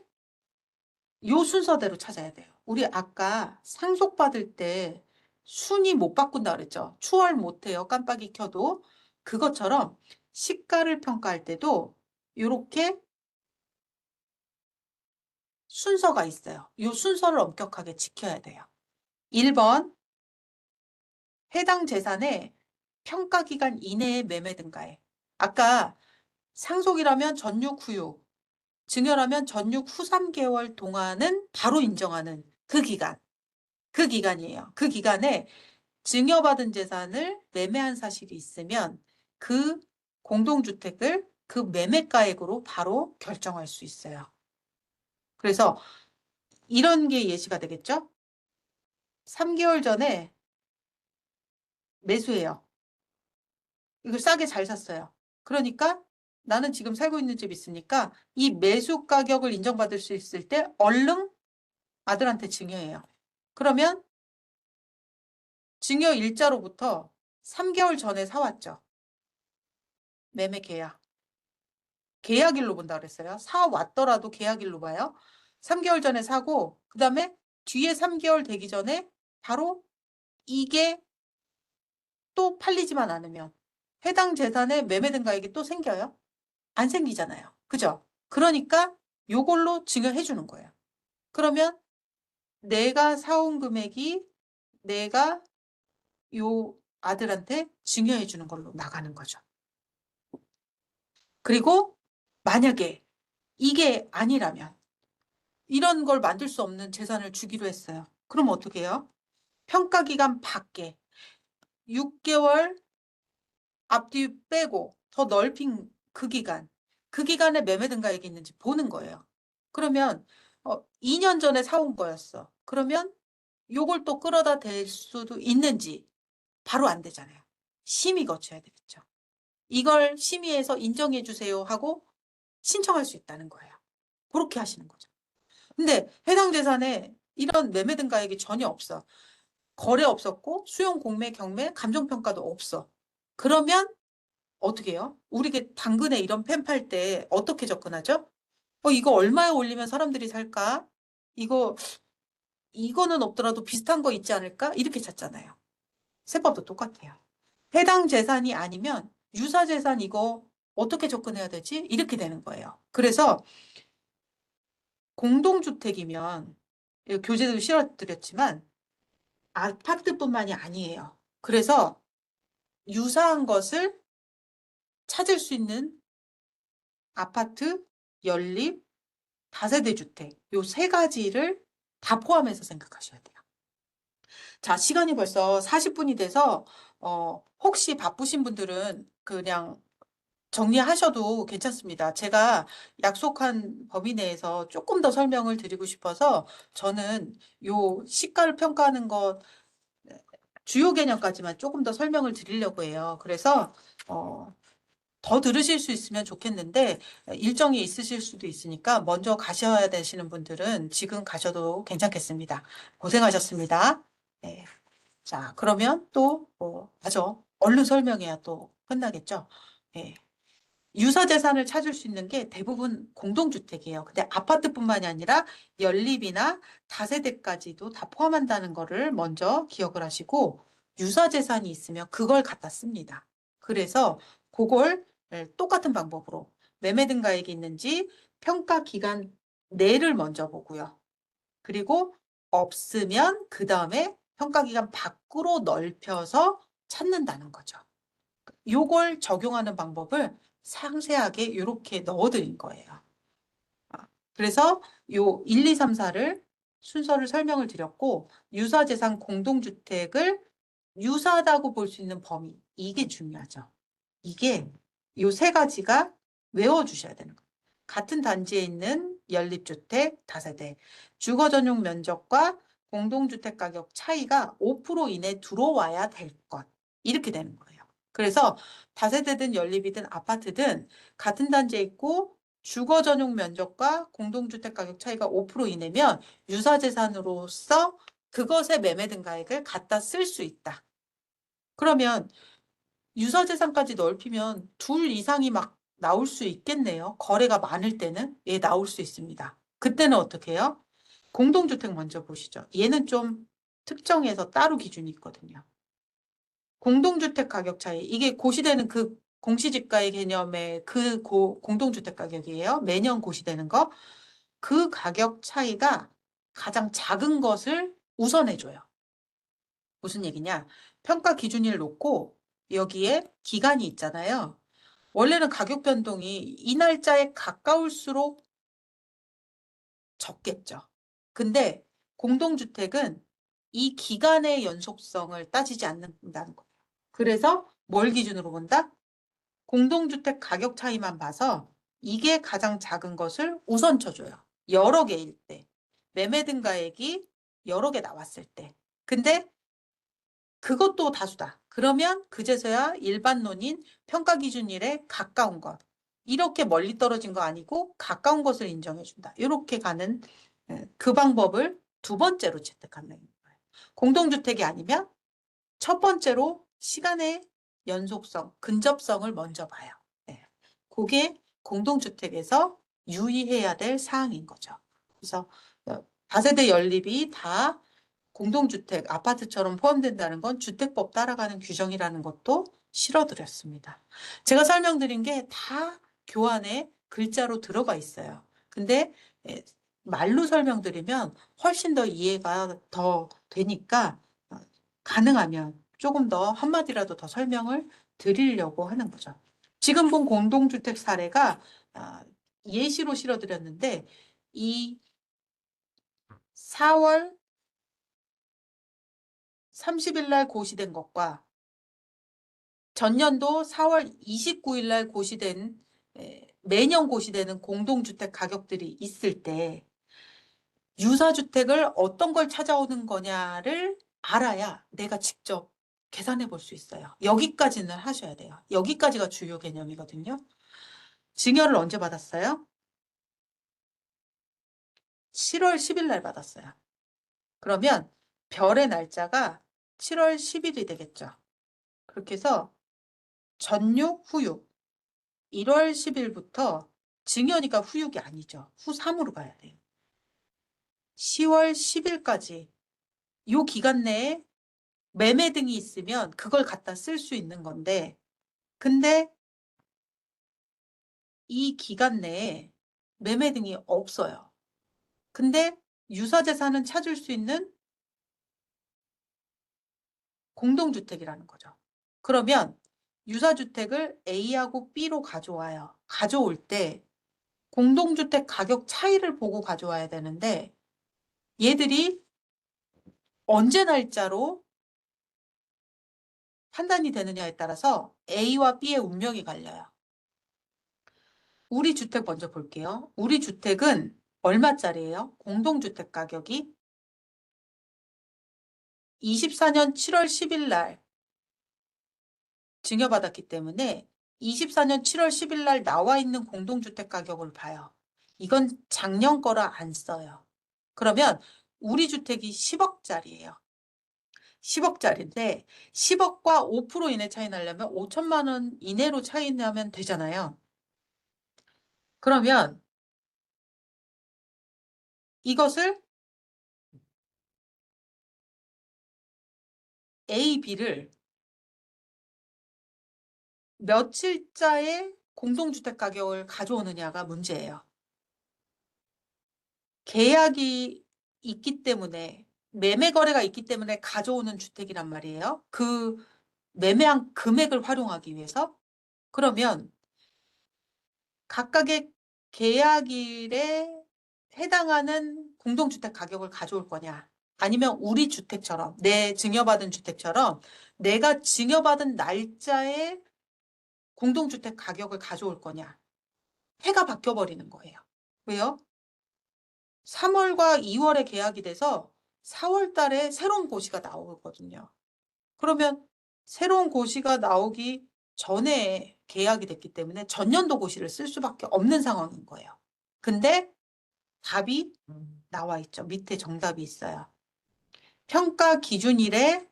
요 순서대로 찾아야 돼요. 우리 아까 상속받을 때 순위 못 바꾼다 그랬죠. 추월 못 해요. 깜빡이 켜도. 그것처럼 시가를 평가할 때도 이렇게 순서가 있어요. 이 순서를 엄격하게 지켜야 돼요. 1번, 해당 재산의 평가 기간 이내에 매매 등가에. 아까 상속이라면 전육 후유, 증여라면 전육 후 3개월 동안은 바로 인정하는 그 기간. 그 기간이에요. 그 기간에 증여받은 재산을 매매한 사실이 있으면 그 공동주택을 그 매매가액으로 바로 결정할 수 있어요. 그래서 이런 게 예시가 되겠죠? 3개월 전에 매수해요. 이거 싸게 잘 샀어요. 그러니까 나는 지금 살고 있는 집 있으니까 이 매수 가격을 인정받을 수 있을 때 얼른 아들한테 증여해요. 그러면 증여 일자로부터 3개월 전에 사왔죠. 매매 계약. 계약일로 본다 그랬어요. 사왔더라도 계약일로 봐요. 3개월 전에 사고 그다음에 뒤에 3개월 되기 전에 바로 이게 또 팔리지만 않으면 해당 재산의 매매 등가액이 또 생겨요? 안 생기잖아요. 그죠? 그러니까 요걸로 증여해 주는 거예요. 그러면 내가 사온 금액이 내가 요 아들한테 증여해 주는 걸로 나가는 거죠. 그리고 만약에 이게 아니라면 이런 걸 만들 수 없는 재산을 주기로 했어요. 그럼 어떻게 해요? 평가 기간 밖에 6개월 앞뒤 빼고 더 넓힌 그 기간에 매매 등가액이 있는지 보는 거예요. 그러면 2년 전에 사온 거였어. 그러면 요걸 또 끌어다 댈 수도 있는지 바로 안 되잖아요. 심의 거쳐야 되겠죠. 이걸 심의해서 인정해 주세요 하고 신청할 수 있다는 거예요. 그렇게 하시는 거죠. 근데 해당 재산에 이런 매매 등가액이 전혀 없어. 거래 없었고 수용 공매 경매 감정평가도 없어. 그러면 어떻게 해요? 우리 당근에 이런 펜 팔 때 어떻게 접근하죠? 이거 얼마에 올리면 사람들이 살까? 이거는 없더라도 비슷한 거 있지 않을까? 이렇게 찾잖아요. 세법도 똑같아요. 해당 재산이 아니면 유사 재산 이거 어떻게 접근해야 되지? 이렇게 되는 거예요. 그래서 공동주택이면 교재도 실어드렸지만 아파트뿐만이 아니에요. 그래서 유사한 것을 찾을 수 있는 아파트, 연립, 다세대 주택 요 세 가지를 다 포함해서 생각하셔야 돼요. 자, 시간이 벌써 40분이 돼서 혹시 바쁘신 분들은 그냥 정리하셔도 괜찮습니다. 제가 약속한 범위 내에서 조금 더 설명을 드리고 싶어서 저는 요 시가를 평가하는 것 주요 개념까지만 조금 더 설명을 드리려고 해요. 그래서 어, 더 들으실 수 있으면 좋겠는데 일정이 있으실 수도 있으니까 먼저 가셔야 되시는 분들은 지금 가셔도 괜찮겠습니다. 고생하셨습니다. 네. 자, 그러면 또 맞아. 얼른 설명해야 또 끝나겠죠. 네. 유사재산을 찾을 수 있는 게 대부분 공동주택이에요. 근데 아파트뿐만이 아니라 연립이나 다세대까지도 다 포함한다는 거를 먼저 기억을 하시고 유사재산이 있으면 그걸 갖다 씁니다. 그래서 그걸 똑같은 방법으로 매매 등가액이 있는지 평가 기간 내를 먼저 보고요. 그리고 없으면 그 다음에 평가 기간 밖으로 넓혀서 찾는다는 거죠. 요걸 적용하는 방법을 상세하게 이렇게 넣어드린 거예요. 그래서 요 1, 2, 3, 4를 순서를 설명을 드렸고 유사재산 공동주택을 유사하다고 볼 수 있는 범위 이게 중요하죠. 이게 요 세 가지가 외워주셔야 되는 거예요. 같은 단지에 있는 연립주택 다세대 주거 전용 면적과 공동주택 가격 차이가 5% 이내 들어와야 될 것. 이렇게 되는 거예요. 그래서 다세대든 연립이든 아파트든 같은 단지에 있고 주거 전용 면적과 공동주택 가격 차이가 5% 이내면 유사재산으로서 그것의 매매 등가액을 갖다 쓸 수 있다. 그러면 유사재산까지 넓히면 둘 이상이 막 나올 수 있겠네요. 거래가 많을 때는 예, 나올 수 있습니다. 그때는 어떻게 해요? 공동주택 먼저 보시죠. 얘는 좀 특정해서 따로 기준이 있거든요. 공동주택 가격 차이. 이게 고시되는 그 공시지가의 개념의 그 공동주택 가격이에요. 매년 고시되는 거. 그 가격 차이가 가장 작은 것을 우선해줘요. 무슨 얘기냐? 평가 기준일 놓고 여기에 기간이 있잖아요. 원래는 가격 변동이 이 날짜에 가까울수록 적겠죠. 근데 공동주택은 이 기간의 연속성을 따지지 않는다는 거예요. 그래서 뭘 기준으로 본다? 공동주택 가격 차이만 봐서 이게 가장 작은 것을 우선 쳐줘요. 여러 개일 때. 매매 등가액이 여러 개 나왔을 때. 근데 그것도 다수다. 그러면 그제서야 일반론인 평가 기준일에 가까운 것. 이렇게 멀리 떨어진 거 아니고 가까운 것을 인정해준다. 이렇게 가는 그 방법을 두 번째로 채택하는 거예요. 공동주택이 아니면 첫 번째로 시간의 연속성, 근접성을 먼저 봐요. 네. 그게 공동주택에서 유의해야 될 사항인 거죠. 그래서 다세대 연립이 다 공동주택, 아파트처럼 포함된다는 건 주택법 따라가는 규정이라는 것도 실어드렸습니다. 제가 설명드린 게 다 교환에 글자로 들어가 있어요. 근데 말로 설명드리면 훨씬 더 이해가 더 되니까 가능하면 조금 더 한마디라도 더 설명을 드리려고 하는 거죠. 지금 본 공동주택 사례가 예시로 실어드렸는데 이 4월 30일 날 고시된 것과 전년도 4월 29일 날 고시된 매년 고시되는 공동주택 가격들이 있을 때 유사주택을 어떤 걸 찾아오는 거냐를 알아야 내가 직접 계산해 볼 수 있어요. 여기까지는 하셔야 돼요. 여기까지가 주요 개념이거든요. 증여를 언제 받았어요? 7월 10일 날 받았어요. 그러면 별의 날짜가 7월 10일이 되겠죠. 그렇게 해서 전육, 후육 1월 10일부터 증여니까 후육이 아니죠. 후3으로 가야 돼요. 10월 10일까지 이 기간 내에 매매 등이 있으면 그걸 갖다 쓸 수 있는 건데 근데 이 기간 내에 매매 등이 없어요. 근데 유사재산은 찾을 수 있는 공동주택이라는 거죠. 그러면 유사주택을 A하고 B로 가져와요. 가져올 때 공동주택 가격 차이를 보고 가져와야 되는데 얘들이 언제 날짜로 판단이 되느냐에 따라서 A와 B의 운명이 갈려요. 우리 주택 먼저 볼게요. 우리 주택은 얼마짜리예요? 공동주택 가격이 24년 7월 10일 날 증여받았기 때문에 24년 7월 10일 날 나와 있는 공동주택 가격을 봐요. 이건 작년 거라 안 써요. 그러면 우리 주택이 10억짜리예요. 10억짜리인데 10억과 5% 이내 차이 나려면 5천만 원 이내로 차이 나면 되잖아요. 그러면 이것을 A, B를 며칠자의 공동주택 가격을 가져오느냐가 문제예요. 계약이 있기 때문에 매매 거래가 있기 때문에 가져오는 주택이란 말이에요. 그 매매한 금액을 활용하기 위해서. 그러면 각각의 계약일에 해당하는 공동주택 가격을 가져올 거냐? 아니면 우리 주택처럼, 내 증여받은 주택처럼 내가 증여받은 날짜에 공동주택 가격을 가져올 거냐? 해가 바뀌어버리는 거예요. 왜요? 3월과 2월에 계약이 돼서 4월 달에 새로운 고시가 나오거든요. 그러면 새로운 고시가 나오기 전에 계약이 됐기 때문에 전년도 고시를 쓸 수밖에 없는 상황인 거예요. 근데 답이 나와 있죠. 밑에 정답이 있어요. 평가 기준일에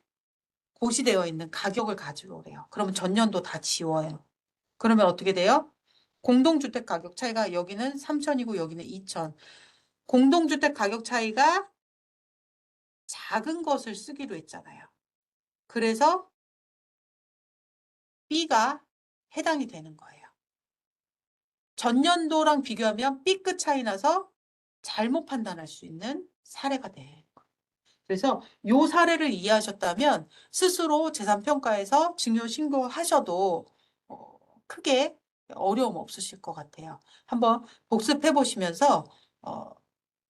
고시되어 있는 가격을 가져오래요. 그러면 전년도 다 지워요. 그러면 어떻게 돼요? 공동주택 가격 차이가 여기는 3천이고 여기는 2천. 공동주택 가격 차이가 작은 것을 쓰기로 했잖아요. 그래서 B가 해당이 되는 거예요. 전년도랑 비교하면 B급 차이 나서 잘못 판단할 수 있는 사례가 돼. 그래서 이 사례를 이해하셨다면 스스로 재산평가에서 증여 신고하셔도 크게 어려움 없으실 것 같아요. 한번 복습해 보시면서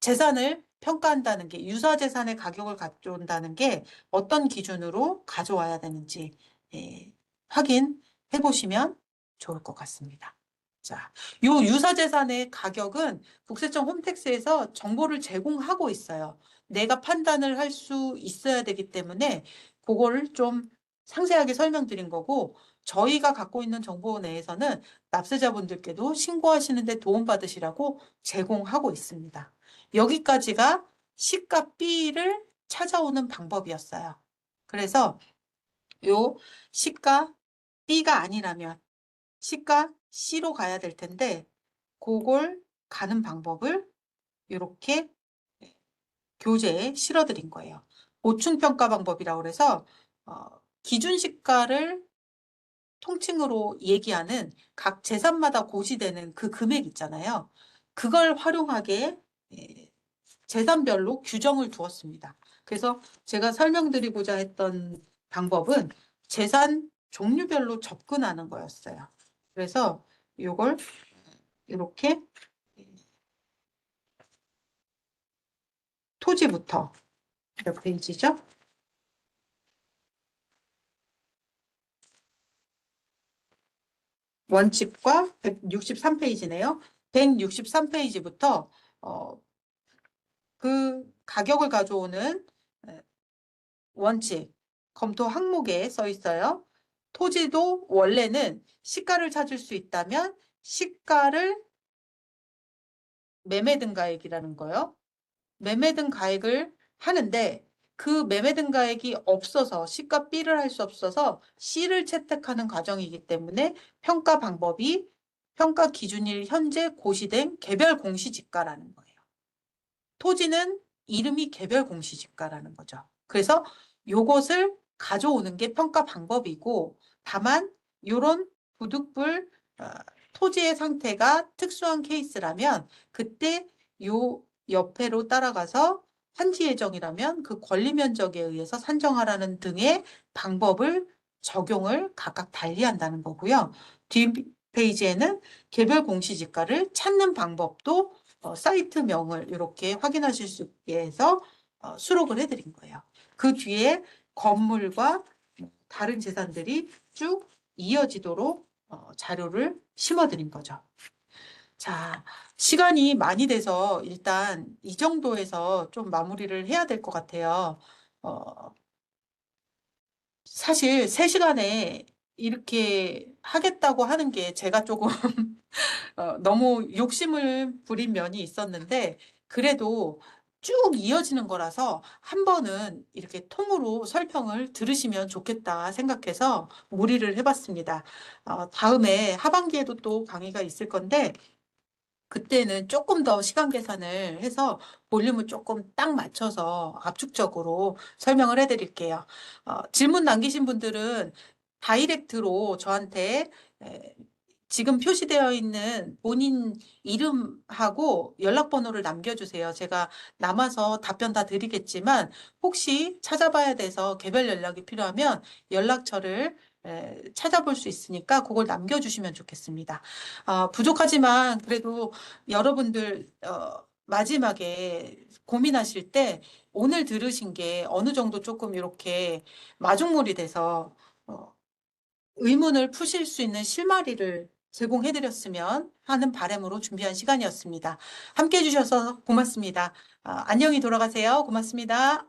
재산을 평가한다는 게 유사재산의 가격을 가져온다는 게 어떤 기준으로 가져와야 되는지 예, 확인해 보시면 좋을 것 같습니다. 자, 요 유사재산의 가격은 국세청 홈택스에서 정보를 제공하고 있어요. 내가 판단을 할 수 있어야 되기 때문에 그거를 좀 상세하게 설명드린 거고 저희가 갖고 있는 정보 내에서는 납세자분들께도 신고하시는데 도움받으시라고 제공하고 있습니다. 여기까지가 시가 B를 찾아오는 방법이었어요. 그래서 요 시가 B가 아니라면 시가 C로 가야 될 텐데 그걸 가는 방법을 이렇게 교재에 실어드린 거예요. 보충평가 방법이라고 그래서 기준 시가를 통칭으로 얘기하는 각 재산마다 고시되는 그 금액 있잖아요. 그걸 활용하게 재산별로 규정을 두었습니다. 그래서 제가 설명드리고자 했던 방법은 재산 종류별로 접근하는 거였어요. 그래서 이걸 이렇게 토지부터 몇 페이지죠? 원칙과 163페이지네요. 163페이지부터 그 가격을 가져오는 원칙, 검토 항목에 써 있어요. 토지도 원래는 시가를 찾을 수 있다면 시가를 매매등 가액이라는 거요. 매매등 가액을 하는데 그 매매등 가액이 없어서 시가 B를 할 수 없어서 C를 채택하는 과정이기 때문에 평가 방법이 평가 기준일 현재 고시된 개별 공시지가라는 거예요. 토지는 이름이 개별 공시지가라는 거죠. 그래서 요것을 가져오는 게 평가 방법이고 다만 요런 부득불 토지의 상태가 특수한 케이스라면 그때 요 옆에로 따라가서 환지 예정이라면 그 권리 면적에 의해서 산정하라는 등의 방법을 적용을 각각 달리한다는 거고요. 뒷 페이지에는 개별 공시지가를 찾는 방법도 사이트명을 이렇게 확인하실 수 있게 해서 수록을 해드린 거예요. 그 뒤에 건물과 다른 재산들이 쭉 이어지도록 자료를 심어드린 거죠. 자, 시간이 많이 돼서 일단 이 정도에서 좀 마무리를 해야 될 것 같아요. 어, 사실 3시간에 이렇게 하겠다고 하는 게 제가 조금 너무 욕심을 부린 면이 있었는데, 그래도 쭉 이어지는 거라서 한 번은 이렇게 통으로 설명을 들으시면 좋겠다 생각해서 무리를 해봤습니다. 다음에 하반기에도 또 강의가 있을 건데, 그때는 조금 더 시간 계산을 해서 볼륨을 조금 딱 맞춰서 압축적으로 설명을 해드릴게요. 질문 남기신 분들은 다이렉트로 저한테 에, 지금 표시되어 있는 본인 이름하고 연락번호를 남겨주세요. 제가 남아서 답변 다 드리겠지만 혹시 찾아봐야 돼서 개별 연락이 필요하면 연락처를 찾아볼 수 있으니까 그걸 남겨주시면 좋겠습니다. 부족하지만 그래도 여러분들 마지막에 고민하실 때 오늘 들으신 게 어느 정도 조금 이렇게 마중물이 돼서 어, 의문을 푸실 수 있는 실마리를 제공해드렸으면 하는 바람으로 준비한 시간이었습니다. 함께 해주셔서 고맙습니다. 안녕히 돌아가세요. 고맙습니다.